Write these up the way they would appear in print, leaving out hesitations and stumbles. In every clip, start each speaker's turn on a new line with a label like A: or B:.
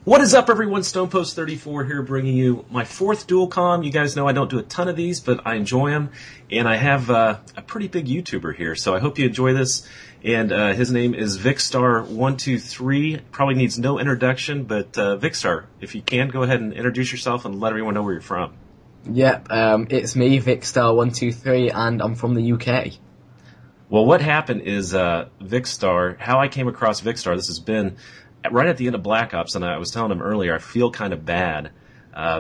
A: What is up, everyone? StonePost34 here, bringing you my fourth dual comm. You guys know I don't do a ton of these, but I enjoy them, and I have a pretty big YouTuber here, so I hope you enjoy this. And his name is Vikkstar123. Probably needs no introduction, but Vikkstar, if you can, go ahead and introduce yourself and let everyone know where you're from.
B: Yep, it's me, Vikkstar123, and I'm from the UK.
A: Well, what happened is Vikkstar, how I came across Vikkstar, this has been right at the end of Black Ops, and I was telling him earlier, I feel kind of bad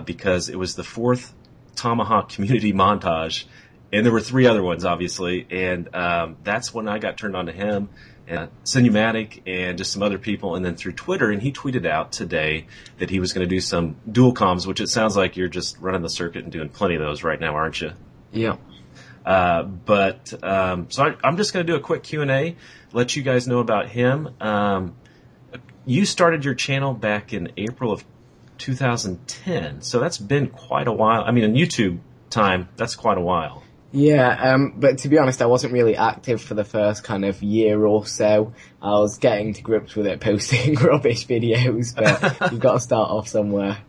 A: because it was the fourth Tomahawk community montage, and there were three other ones, obviously, and that's when I got turned on to him, and Cinematic, and just some other people, and then through Twitter, and he tweeted out today that he was going to do some dual comms, which it sounds like you're just running the circuit and doing plenty of those right now, aren't you?
B: Yeah.
A: So I'm just going to do a quick Q&A, let you guys know about him. You started your channel back in April of 2010, so that's been quite a while. I mean, in YouTube time, that's quite a while.
B: Yeah, but to be honest, I wasn't really active for the first kind of year or so. I was getting to grips with it, posting rubbish videos, but you've got to start off somewhere.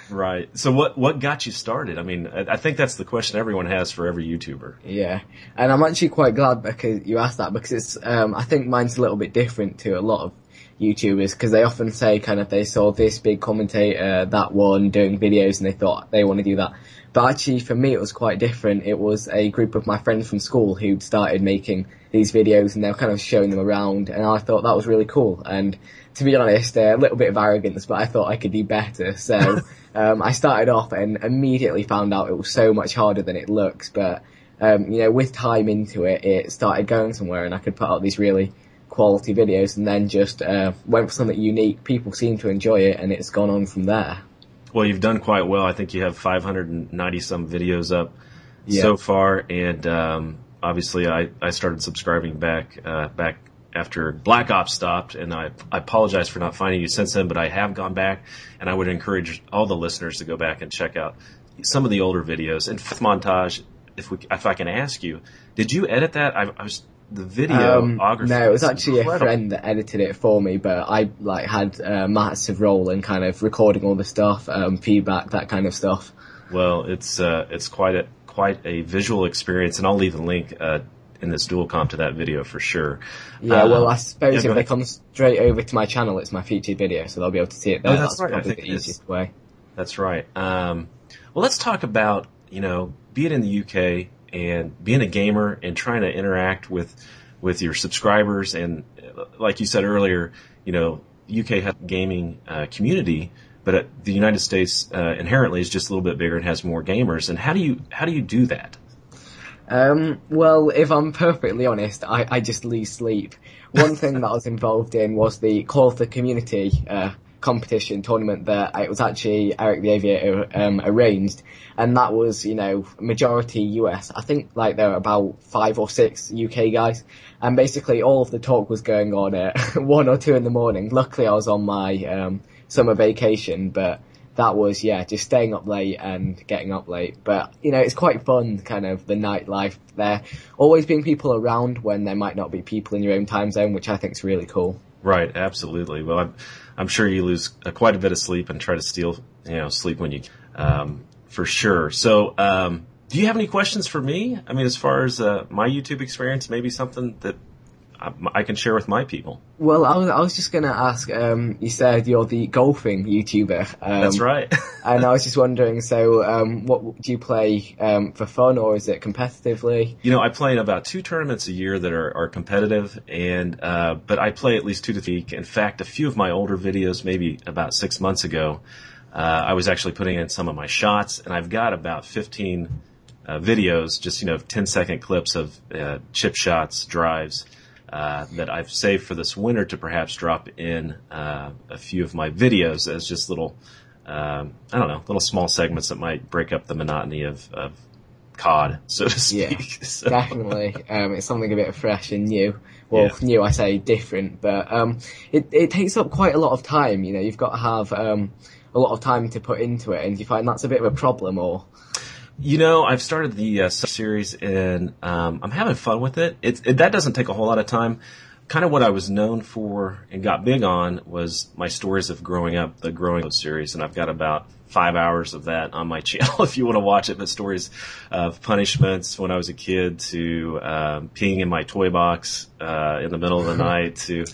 A: Right. So what got you started? I mean, I think that's the question everyone has for every YouTuber.
B: Yeah, and I'm actually quite glad because you asked that, because it's I think mine's a little bit different to a lot of YouTubers, because they often say kind of they saw this big commentator, that one doing videos, and they thought they want to do that. But actually, for me, it was quite different. It was a group of my friends from school who'd started making these videos, and they were kind of showing them around, and I thought that was really cool. And to be honest, a little bit of arrogance, but I thought I could do better. So I started off and immediately found out it was so much harder than it looks. But with time into it, it started going somewhere, and I could put out these really quality videos, and then just went for something unique. People seem to enjoy it, and it's gone on from there.
A: Well, you've done quite well. I think you have 590 some videos up so far, and obviously I started subscribing back after Black Ops stopped, and I apologize for not finding you since then, but I have gone back, and I would encourage all the listeners to go back and check out some of the older videos. And fifth montage, if I can ask you, did you edit that? I was the videography.
B: No, it was actually a friend that edited it for me, but I had a massive role in kind of recording all the stuff, feedback, that kind of stuff.
A: Well, it's quite a visual experience, and I'll leave the link in this dual comp to that video for sure.
B: Yeah, well, I suppose if they come straight over to my channel, it's my featured video, so they'll be able to see it there.
A: That's right.
B: Probably the easiest way.
A: That's right. Well, let's talk about, being in the UK and being a gamer and trying to interact with your subscribers. And like you said earlier, UK has a gaming community, but the United States inherently is just a little bit bigger and has more gamers. And how do you do that?
B: Well, if I'm perfectly honest, I just lose sleep. One thing that I was involved in was the Call of the Community competition tournament that it was actually Eric the Aviator arranged, and that was majority US. I think there were about 5 or 6 UK guys, and basically all of the talk was going on at 1 or 2 in the morning. Luckily I was on my summer vacation, but that was just staying up late and getting up late. But it's quite fun, kind of the nightlife there, always being people around when there might not be people in your own time zone, which I think is really cool.
A: Right, absolutely. Well, I'm sure you lose quite a bit of sleep and try to steal, sleep when you, for sure. So, do you have any questions for me? I mean, as far as my YouTube experience, maybe something that I can share with my people.
B: Well, I was just going to ask, you said you're the golfing YouTuber.
A: That's right.
B: And I was just wondering, so what do you play for fun, or is it competitively?
A: I play in about 2 tournaments a year that are competitive, and but I play at least 2 to 3. In fact, a few of my older videos, maybe about 6 months ago, I was actually putting in some of my shots, and I've got about 15 videos, just 10-second clips of chip shots, drives, that I've saved for this winter to perhaps drop in a few of my videos as just little, little small segments that might break up the monotony of COD, so to speak.
B: Yeah, so. Definitely. It's something a bit fresh and new. Well, new, I say different, but it takes up quite a lot of time. You've got to have a lot of time to put into it, and do you find that's a bit of a problem, or?
A: I've started the series, and I'm having fun with it. That doesn't take a whole lot of time, kind of what I was known for and got big on was my stories of growing up, the Growing Up series, and I've got about 5 hours of that on my channel if you want to watch it. But stories of punishments when I was a kid, to peeing in my toy box in the middle of the night, to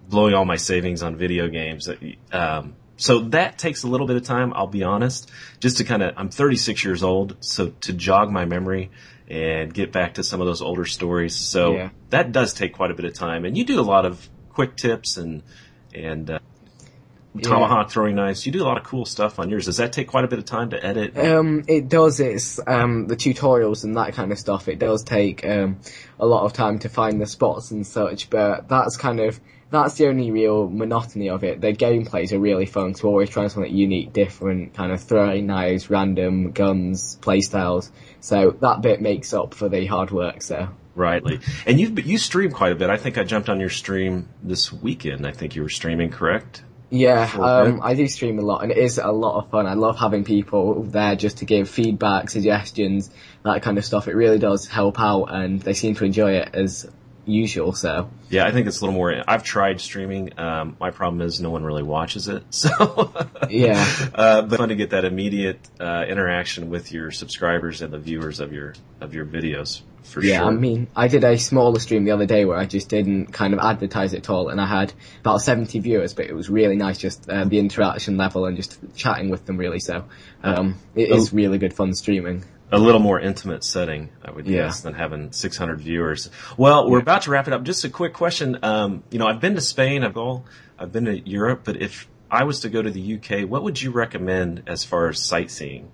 A: blowing all my savings on video games. So that takes a little bit of time, I'll be honest, just to I'm 36 years old, so to jog my memory and get back to some of those older stories. So that does take quite a bit of time. And you do a lot of quick tips and tomahawk throwing knives. You do a lot of cool stuff on yours. Does that take quite a bit of time to edit?
B: It does. It's the tutorials and that kind of stuff. It does take a lot of time to find the spots and such, but that's the only real monotony of it. The gameplays are really fun, so we're always trying something unique, different, kind of throwing knives, random guns, playstyles. So that bit makes up for the hard work, so.
A: Rightly. And you stream quite a bit. I think I jumped on your stream this weekend. I think you were streaming, correct?
B: Yeah, I do stream a lot, and it is a lot of fun. I love having people there just to give feedback, suggestions, that kind of stuff. It really does help out, and they seem to enjoy it as usual, so.
A: Yeah, I think it's a little more. I've tried streaming. My problem is no one really watches it, so.
B: Yeah.
A: But fun to get that immediate interaction with your subscribers and the viewers of your videos, for sure.
B: Yeah, I mean, I did a smaller stream the other day where I just didn't kind of advertise it at all, and I had about 70 viewers, but it was really nice, just the interaction level and just chatting with them, really, so. It is really good fun streaming.
A: A little more intimate setting, I would guess, than having 600 viewers. Well, we're about to wrap it up. Just a quick question. I've been to Spain, I've been to Europe, but if I was to go to the UK, what would you recommend as far as sightseeing?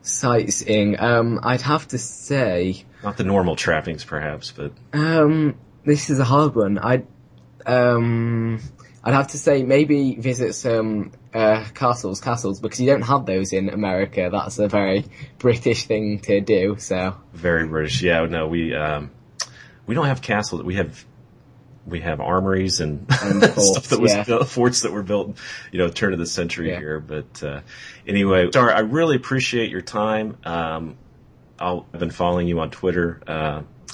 B: Sightseeing, I'd have to say...
A: Not the normal trappings, perhaps, but...
B: This is a hard one. I'd have to say maybe visit some castles, because you don't have those in America. That's a very British thing to do, so. Very
A: British, yeah. No, we don't have castles. We have armories and forts, stuff that was built, forts that were built, turn of the century here. But anyway, Vikkstar, I really appreciate your time. I've been following you on Twitter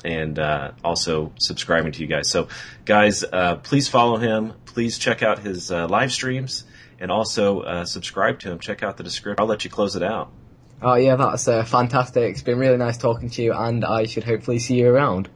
A: and also subscribing to you guys. So, guys, please follow him. Please check out his live streams, and also subscribe to him. Check out the description. I'll let you close it out.
B: Oh, yeah, that's fantastic. It's been really nice talking to you, and I should hopefully see you around.